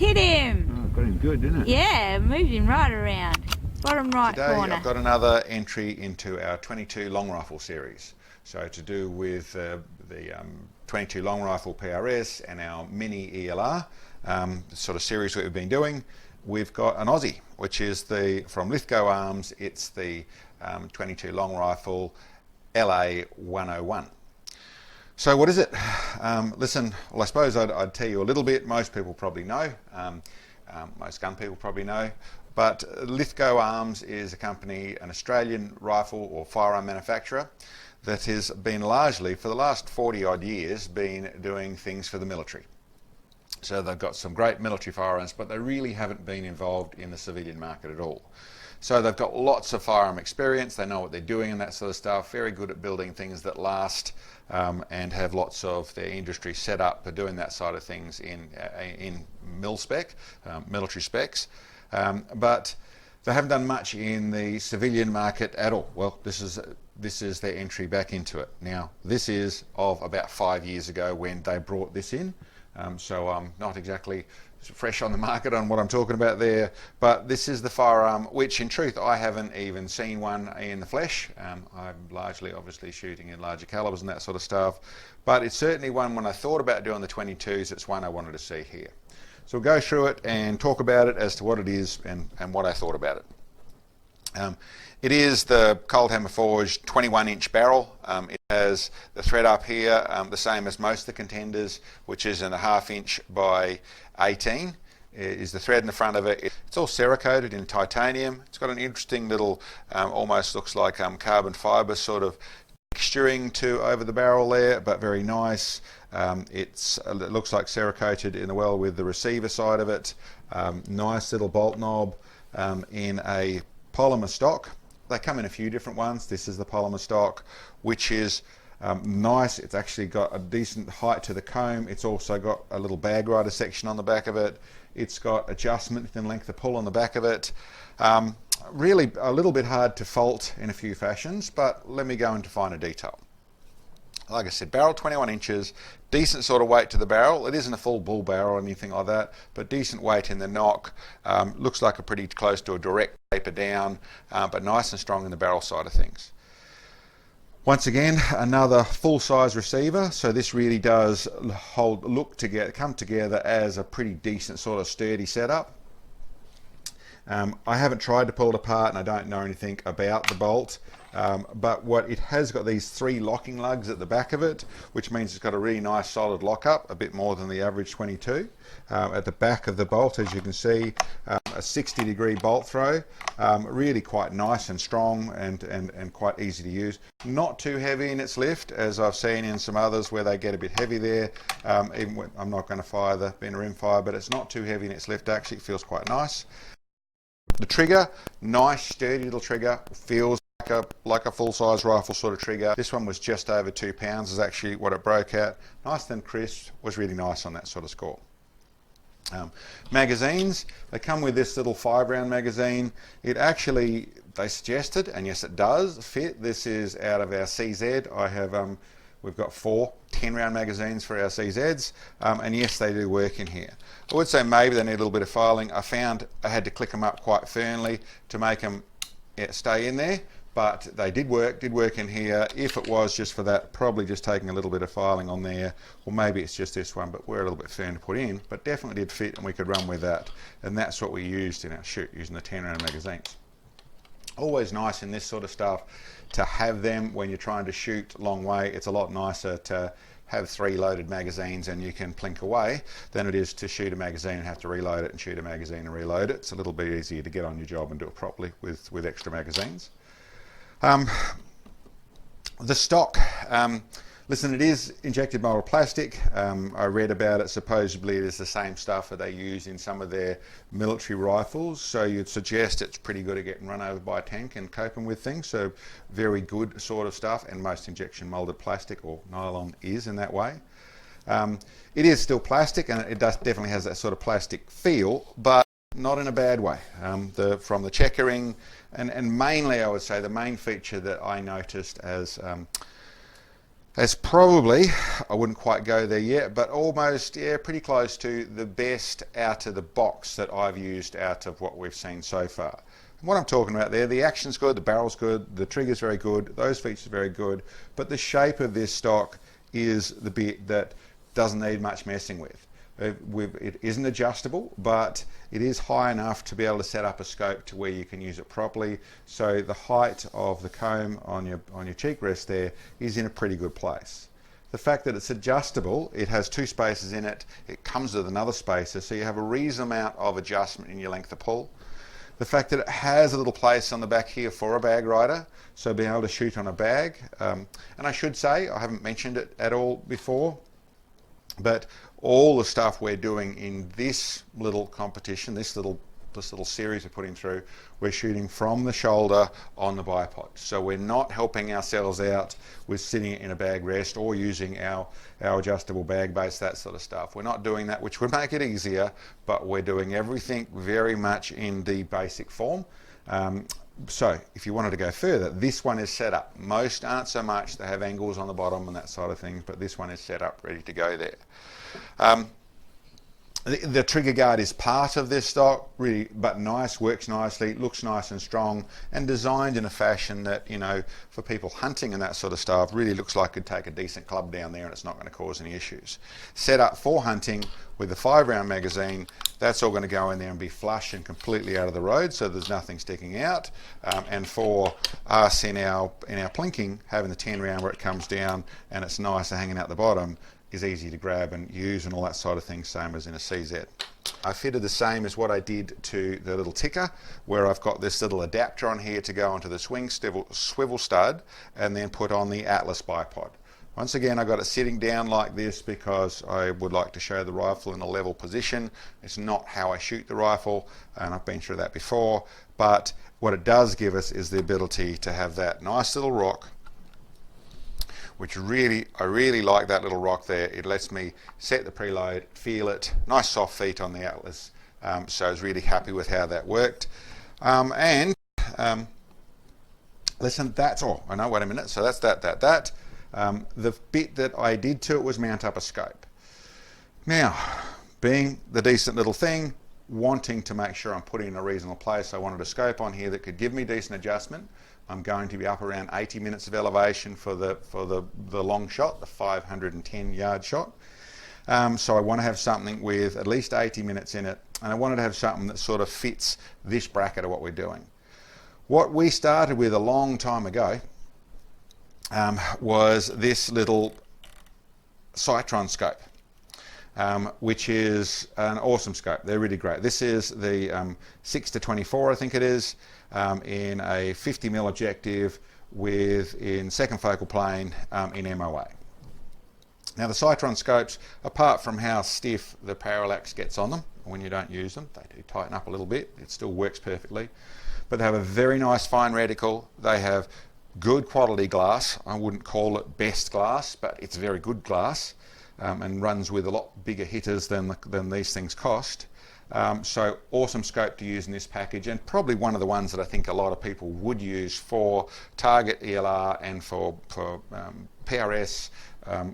Hit him! Oh, got him good, didn't it? Yeah, moved him right around. Bottom right Today corner. I've got another entry into our 22 long rifle series. So to do with the 22 long rifle PRS and our mini ELR, the sort of series that we've been doing, we've got an Aussie, which is from Lithgow Arms. It's the 22 long rifle LA101. So what is it? Listen, well, I suppose I'd tell you a little bit. Most people probably know. Most gun people probably know. But Lithgow Arms is a company, an Australian rifle or firearm manufacturer that has been largely, for the last 40 odd years, been doing things for the military. So they've got some great military firearms, but they really haven't been involved in the civilian market at all. So they've got lots of firearm experience, they know what they're doing and that sort of stuff, very good at building things that last, and have lots of their industry set up for doing that side of things in mil spec, military specs. But they haven't done much in the civilian market at all. Well, this is their entry back into it. Now, this is of about 5 years ago when they brought this in. So I'm not exactly fresh on the market on what I'm talking about there, but this is the firearm which in truth I haven't even seen one in the flesh. I'm largely obviously shooting in larger calibers and that sort of stuff, but it's certainly one when I thought about doing the 22s, it's one I wanted to see here. So we'll go through it and talk about it as to what it is and what I thought about it. It is the Cold Hammer Forged 21-inch barrel. It has the thread up here, the same as most of the contenders, which is in a 1/2 inch by 18. Is the thread in the front of it. It's all Cerakoted in titanium. It's got an interesting little, almost looks like carbon fibre sort of texturing over the barrel there, but very nice. It looks like Cerakoted in well with the receiver side of it. Nice little bolt knob in a polymer stock. They come in a few different ones. This is the polymer stock, which is nice. It's actually got a decent height to the comb. It's also got a little bag rider section on the back of it. It's got adjustment in length of pull on the back of it. Really a little bit hard to fault in a few fashions, but let me go into finer detail. Like I said, barrel 21 inches, decent sort of weight to the barrel. It isn't a full bull barrel or anything like that, but decent weight in the nock. Looks like a pretty close to a direct taper down, but nice and strong in the barrel side of things. Once again, another full-size receiver, so this really does come together as a pretty decent sort of sturdy setup. I haven't tried to pull it apart and I don't know anything about the bolt, but what it has got these 3 locking lugs at the back of it, which means it's got a really nice solid lockup, a bit more than the average 22. At the back of the bolt, as you can see, a 60-degree bolt throw, really quite nice and strong and quite easy to use. Not too heavy in its lift, as I've seen in some others where they get a bit heavy there. Even when, I'm not going to fire the bin rim fire, but it's not too heavy in its lift. Actually, it feels quite nice. The trigger, nice sturdy little trigger, feels like a full-size rifle sort of trigger. This one was just over 2 pounds is actually what it broke at. Nice and crisp, was really nice on that sort of score. Magazines, they come with this little 5-round magazine. It actually, they suggested, and yes it does fit, this is out of our CZ. We've got 4 10-round magazines for our CZs, and yes, they do work in here. I would say maybe they need a little bit of filing. I found I had to click them up quite firmly to make them stay in there, but they did work in here. If it was just for that, probably just taking a little bit of filing on there, or maybe it's just this one, but we're a little bit firm to put in, but definitely did fit and we could run with that. And that's what we used in our shoot, using the 10-round magazines. Always nice in this sort of stuff to have them when you're trying to shoot long way. It's a lot nicer to have 3 loaded magazines and you can plink away than it is to shoot a magazine and have to reload it and shoot a magazine and reload it. It's a little bit easier to get on your job and do it properly with extra magazines. The stock, listen, it is injected molded plastic. I read about it, supposedly it is the same stuff that they use in some of their military rifles, so you'd suggest it's pretty good at getting run over by a tank and coping with things, so very good sort of stuff, and most injection molded plastic or nylon is in that way. It is still plastic and it definitely has that sort of plastic feel, but not in a bad way. From the checkering, and mainly I would say the main feature that I noticed as That's probably, I wouldn't quite go there yet, but almost, yeah, pretty close to the best out of the box that I've used out of what we've seen so far. And what I'm talking about there, the action's good, the barrel's good, the trigger's very good, those features are very good, but the shape of this stock is the bit that doesn't need much messing with. It isn't adjustable, but it is high enough to be able to set up a scope to where you can use it properly. So the height of the comb on your cheek rest there is in a pretty good place. The fact that it's adjustable, it has two spaces in it, it comes with another spacer, so you have a reasonable amount of adjustment in your length of pull. The fact that it has a little place on the back here for a bag rider, so being able to shoot on a bag. And I should say, I haven't mentioned it at all before, but all the stuff we're doing in this little competition, this little series we're putting through, we're shooting from the shoulder on the bipod. So we're not helping ourselves out with sitting in a bag rest or using our adjustable bag base, that sort of stuff. We're not doing that, which would make it easier, but we're doing everything very much in the basic form. So if you wanted to go further, this one is set up. Most aren't so much, they have angles on the bottom and that side of things, but this one is set up, ready to go there. The trigger guard is part of this stock, really, but nice, works nicely, looks nice and strong, and designed in a fashion that, you know, for people hunting and that sort of stuff, really looks like it could take a decent club down there and it's not going to cause any issues. Set up for hunting with a 5-round magazine, that's all going to go in there and be flush and completely out of the road, so there's nothing sticking out. And for us in our plinking, having the 10-round where it comes down and it's nice and hanging out the bottom, is easy to grab and use and all that sort of thing, same as in a CZ. I fitted the same as what I did to the little ticker, where I've got this little adapter on here to go onto the swing swivel stud and then put on the Atlas bipod. Once again, I got it sitting down like this because I would like to show the rifle in a level position. It's not how I shoot the rifle, and I've been through that before, but what it does give us is the ability to have that nice little rock, which I really like that little rock there. It lets me set the preload, feel it, nice soft feet on the Atlas. So I was really happy with how that worked. Listen, that's all. I know, wait a minute. So that's that. The bit that I did to it was mount up a scope. Now, being the decent little thing, wanting to make sure I'm putting in a reasonable place, I wanted a scope on here that could give me decent adjustment. I'm going to be up around 80 minutes of elevation for the long shot, the 510 yard shot. So I want to have something with at least 80 minutes in it, and I wanted to have something that sort of fits this bracket of what we're doing. What we started with a long time ago was this little Citron scope, which is an awesome scope. They're really great. This is the 6-24, I think it is, in a 50mm objective in second focal plane in MOA. Now the Citron scopes, apart from how stiff the parallax gets on them when you don't use them, they do tighten up a little bit, it still works perfectly, but they have a very nice fine reticle, they have good quality glass. I wouldn't call it best glass, but it's very good glass, and runs with a lot bigger hitters than these things cost. So awesome scope to use in this package, and probably one of the ones that I think a lot of people would use for target ELR and for PRS,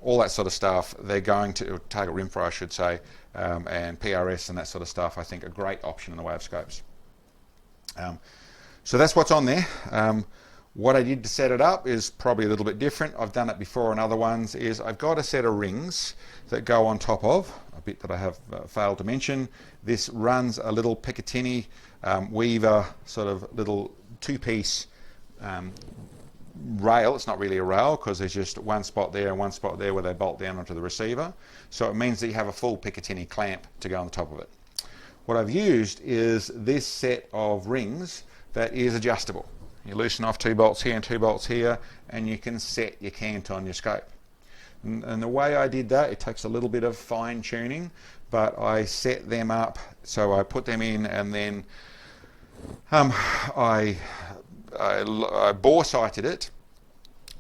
all that sort of stuff. They're going to target rimfire, I should say, and PRS and that sort of stuff. I think a great option in the way of scopes. So that's what's on there. What I did to set it up is probably a little bit different. I've done it before on other ones. Is I've got a set of rings that go on top of a bit that I have failed to mention. This runs a little Picatinny Weaver sort of little two-piece rail. It's not really a rail because there's just one spot there and one spot there where they bolt down onto the receiver. So it means that you have a full Picatinny clamp to go on the top of it. What I've used is this set of rings that is adjustable. You loosen off 2 bolts here and 2 bolts here, and you can set your cant on your scope. And the way I did that, it takes a little bit of fine tuning, but I set them up, so I put them in, and then I bore sighted it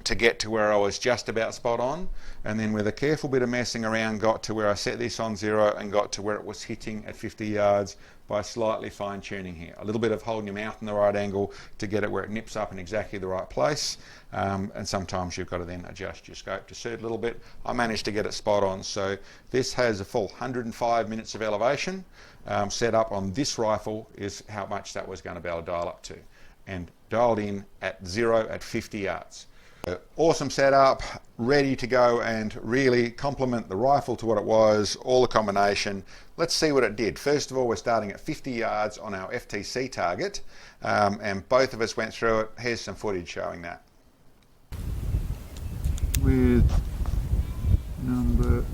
to get to where I was just about spot on, and then with a careful bit of messing around got to where I set this on 0 and got to where it was hitting at 50 yards by slightly fine tuning here. A little bit of holding your mouth in the right angle to get it where it nips up in exactly the right place, and sometimes you've got to then adjust your scope to suit a little bit. I managed to get it spot on, so this has a full 105 minutes of elevation. Set up on this rifle is how much that was going to be able to dial up to, and dialed in at 0 at 50 yards. Awesome setup, ready to go and really complement the rifle to what it was, all the combination. Let's see what it did. First of all, we're starting at 50 yards on our FTC target, and both of us went through it. Here's some footage showing that. With number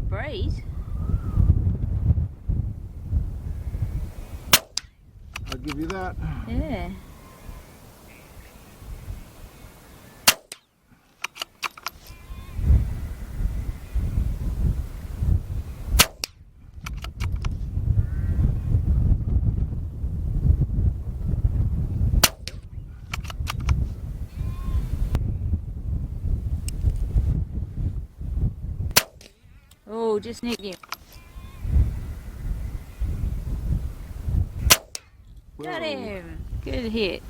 breeze. I'll give you that. Yeah. Oh, just nicked him. Got him. Good hit.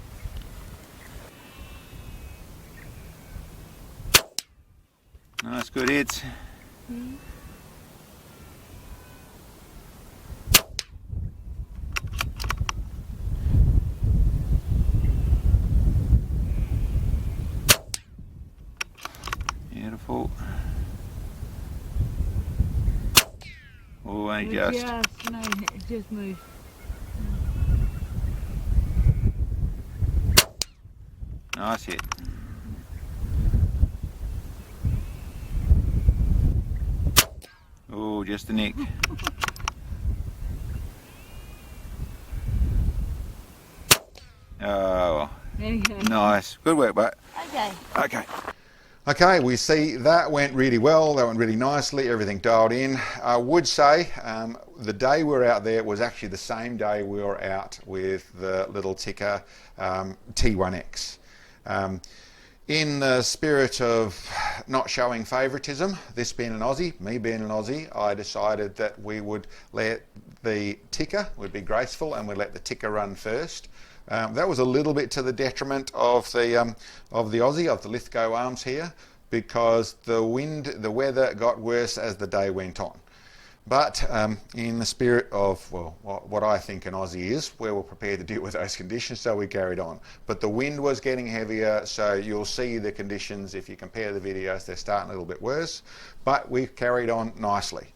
Nice, good hits. Beautiful. Oh, I just. No, it just moved. Nice hit. Oh, just a nick. Oh, nice. Good work, mate. Okay. Okay. Okay, we see that went really well, that went really nicely, everything dialed in. I would say the day we were out there was actually the same day we were out with the little ticker T1X. In the spirit of not showing favouritism, this being an Aussie, me being an Aussie, I decided that we would let the ticker, we'd be graceful and we'd let the ticker run first. That was a little bit to the detriment of the Aussie, of the Lithgow Arms here, because the weather got worse as the day went on. But in the spirit of, well, what I think an Aussie is, we were prepared to deal with those conditions, so we carried on. But the wind was getting heavier, so you'll see the conditions, if you compare the videos, they're starting a little bit worse. But we carried on nicely.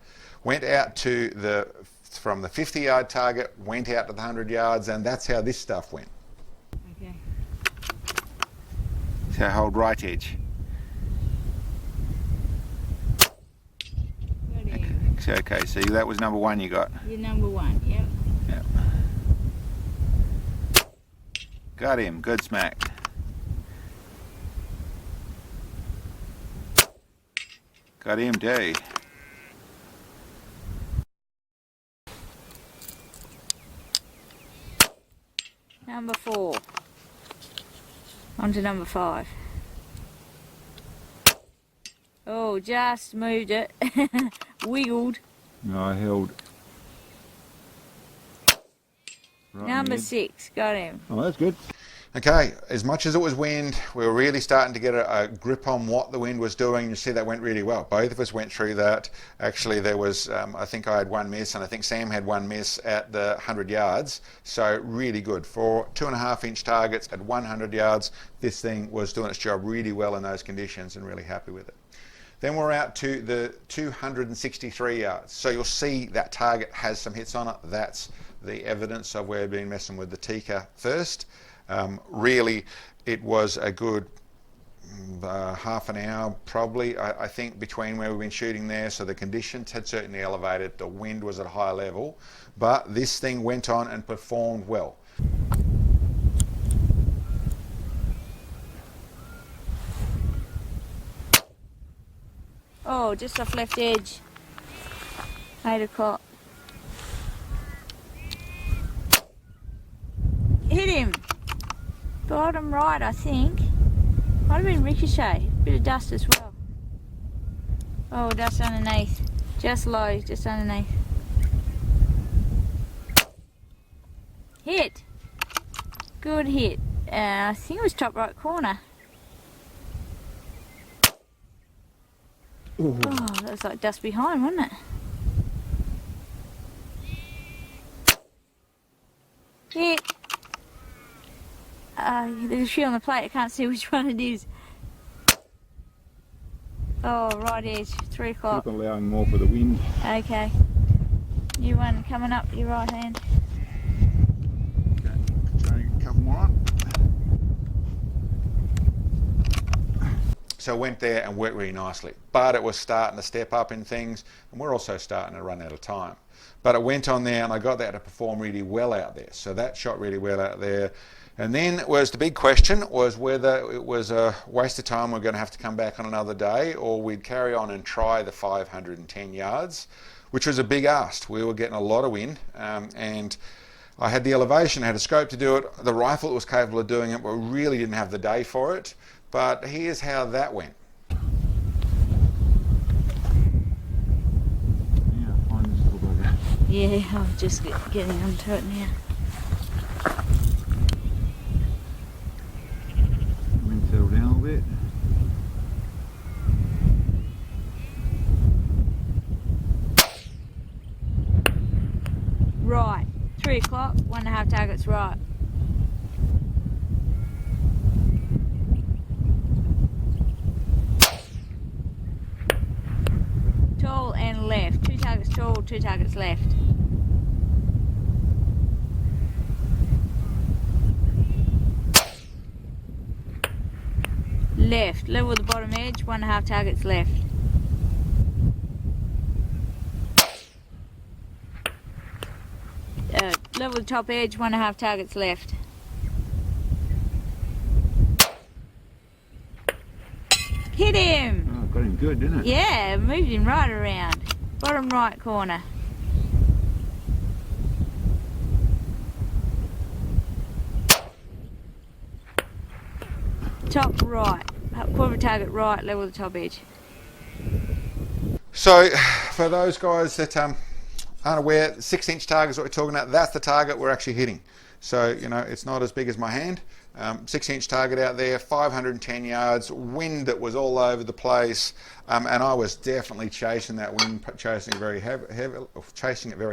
Went out to from the 50-yard target, went out to the 100 yards, and that's how this stuff went. Okay. So hold right edge. Okay, so that was number one you got. You're number one, yep. Yep. Got him, good smack. Got him, too. Number 4. On to number 5. Oh, just moved it. Wiggled. No, I held. Right Number 6, got him. Oh, that's good. Okay, as much as it was wind, we were really starting to get a grip on what the wind was doing. You see that went really well. Both of us went through that. Actually, there was, I think I had one miss, and I think Sam had one miss at the 100 yards. So really good. For 2.5-inch targets at 100 yards, this thing was doing its job really well in those conditions, and really happy with it. Then we're out to the 263 yards. So you'll see that target has some hits on it. That's the evidence of where we've been messing with the Tikka first. Really, it was a good half an hour probably, I think, between where we've been shooting there. So the conditions had certainly elevated, the wind was at a high level, but this thing went on and performed well. Oh, just off left edge. 8 o'clock. Hit him. Bottom right, I think. Might have been ricochet. Bit of dust as well. Oh, dust underneath. Just low, just underneath. Hit. Good hit. I think it was top right corner. Ooh. Oh, that was like dust behind, wasn't it? Hit. There's a few on the plate, I can't see which one it is. Oh, right edge, 3 o'clock. Keep allowing more for the wind. Okay. New one coming up your right hand. Okay, trying a couple more on. So went there and worked really nicely, but it was starting to step up in things, and we're also starting to run out of time. But it went on there and I got that to perform really well out there. So that shot really well out there. And then was the big question was whether it was a waste of time, we're going to have to come back on another day, or we'd carry on and try the 510 yards, which was a big ask. We were getting a lot of wind, and I had the elevation, I had a scope to do it. The rifle was capable of doing it, but we really didn't have the day for it. But here's how that went. Yeah, find this little bugger. Yeah, I'm just getting onto it now. Wind settle down a little bit. Right, 3 o'clock, 1.5 targets right. Tall and left, 2 targets tall, 2 targets left. Left, level the bottom edge, 1.5 targets left. Level the top edge, 1.5 targets left. Hit him! Oh, got him good, didn't it? Yeah, moved him right around. Bottom right corner. Top right. Quarter target right, level the top edge. So for those guys that aren't aware, 6-inch target is what we're talking about. That's the target we're actually hitting. So, you know, it's not as big as my hand. 6-inch target out there, 510 yards, wind that was all over the place, and I was definitely chasing that wind, chasing it very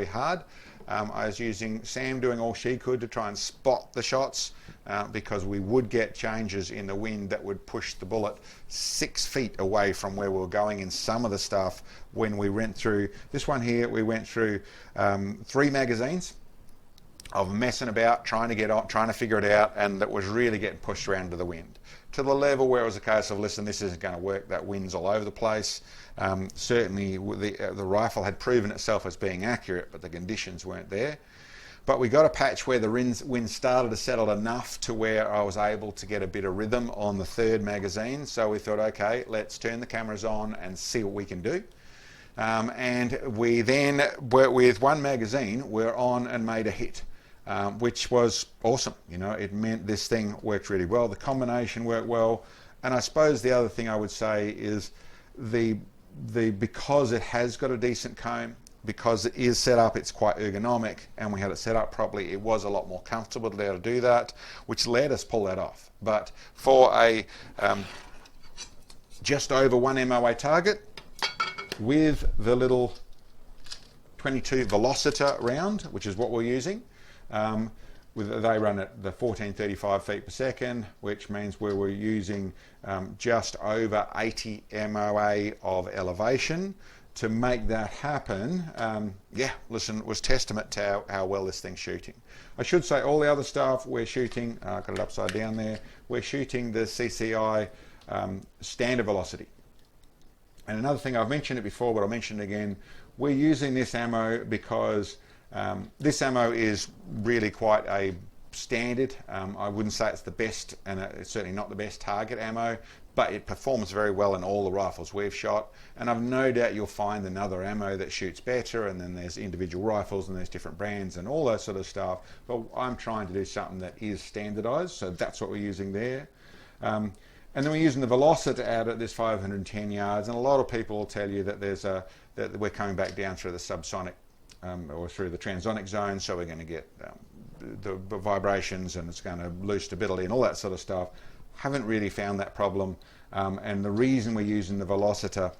hard. I was using Sam doing all she could to try and spot the shots, because we would get changes in the wind that would push the bullet 6 feet away from where we were going in some of the stuff. When we went through this one here, we went through 3 magazines of messing about, trying to figure it out, and that was really getting pushed around to the wind, to the level where it was a case of, listen, this isn't going to work, that wind's all over the place. Certainly the rifle had proven itself as being accurate, but the conditions weren't there. But we got a patch where the wind started to settle enough to where I was able to get a bit of rhythm on the 3rd magazine. So we thought, okay, let's turn the cameras on and see what we can do. And we then, with 1 magazine, we're on and made a hit. Which was awesome. You know, it meant this thing worked really well. The combination worked well, and I suppose the other thing I would say is because it has got a decent comb, because it is set up, it's quite ergonomic, and we had it set up properly. It was a lot more comfortable to be able to do that, which let us pull that off. But for a just over 1 MOA target with the little 22 Velociter round, which is what we're using. They run at the 1435 feet per second, which means we were using just over 80 MOA of elevation. To make that happen, yeah, listen, it was testament to how well this thing's shooting. I should say all the other stuff we're shooting, got it upside down there, we're shooting the CCI standard velocity. And another thing, I've mentioned it before, but I'll mention it again, we're using this ammo because this ammo is really quite a standard. I wouldn't say it's the best, and it's certainly not the best target ammo, but it performs very well in all the rifles we've shot. And I've no doubt you'll find another ammo that shoots better, and then there's individual rifles and there's different brands and all that sort of stuff. But I'm trying to do something that is standardized, so that's what we're using there. And then we're using the Velocita out at this 510 yards, and a lot of people will tell you that that we're coming back down through the subsonic or through the transonic zone, so we're going to get the vibrations, and it's going to lose stability and all that sort of stuff. Haven't really found that problem, and the reason we're using the Velocita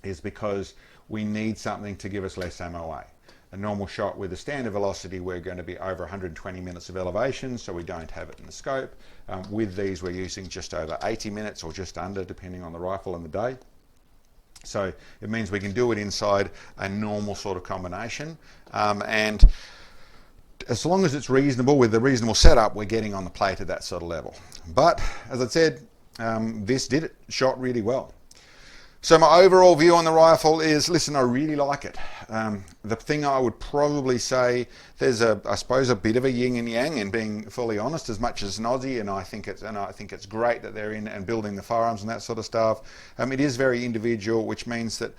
is because we need something to give us less MOA. A normal shot with a standard velocity, we're going to be over 120 minutes of elevation, so we don't have it in the scope. With these, we're using just over 80 minutes or just under, depending on the rifle and the day. So it means we can do it inside a normal sort of combination, and as long as it's reasonable, with a reasonable setup, we're getting on the plate at that sort of level. But as I said, this shot really well. So my overall view on the rifle is, listen, I really like it. The thing I would probably say, there's I suppose a bit of a yin and yang, and being fully honest, as much as an Aussie, and I think it's great that they're in and building the firearms and that sort of stuff. It is very individual, which means that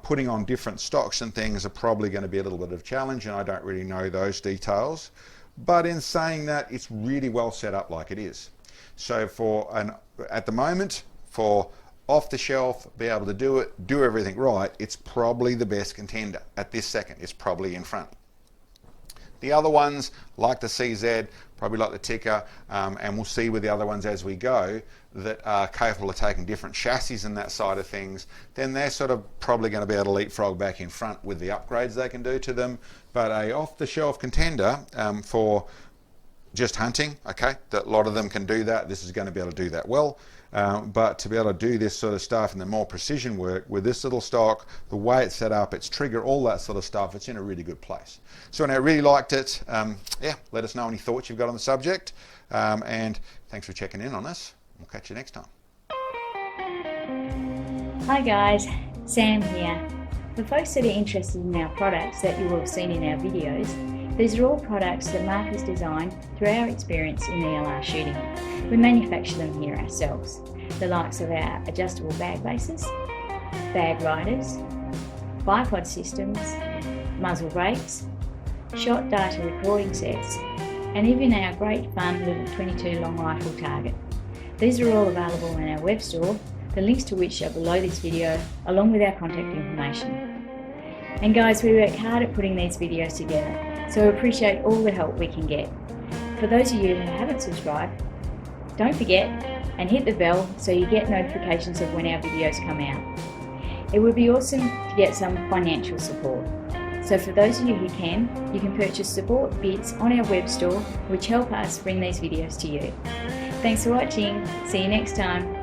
putting on different stocks and things are probably going to be a little bit of a challenge, and I don't really know those details. But in saying that, it's really well set up like it is. So at the moment, for off the shelf, be able to do everything right, it's probably the best contender at this second. It's probably in front. The other ones, like the CZ, probably like the Ticker, and we'll see with the other ones as we go, that are capable of taking different chassis and that side of things, then they're sort of probably going to be able to leapfrog back in front with the upgrades they can do to them. But a off-the-shelf contender for just hunting, okay, that a lot of them can do that. This is going to be able to do that well. But to be able to do this sort of stuff and the more precision work with this little stock, the way it's set up, its trigger, all that sort of stuff, it's in a really good place. So I really liked it. Yeah, let us know any thoughts you've got on the subject, and thanks for checking in on us. We'll catch you next time. Hi guys, Sam here. For folks that are interested in our products that you will have seen in our videos, these are all products that Mark has designed through our experience in ELR shooting. We manufacture them here ourselves, the likes of our adjustable bag bases, bag riders, bipod systems, muzzle brakes, shot data recording sets, and even our great fun little 22 long rifle target. These are all available in our web store, the links to which are below this video, along with our contact information. And guys, we work hard at putting these videos together, so we appreciate all the help we can get. For those of you who haven't subscribed, don't forget and hit the bell so you get notifications of when our videos come out. It would be awesome to get some financial support. So for those of you who can, you can purchase support bits on our web store, which help us bring these videos to you. Thanks for watching. See you next time.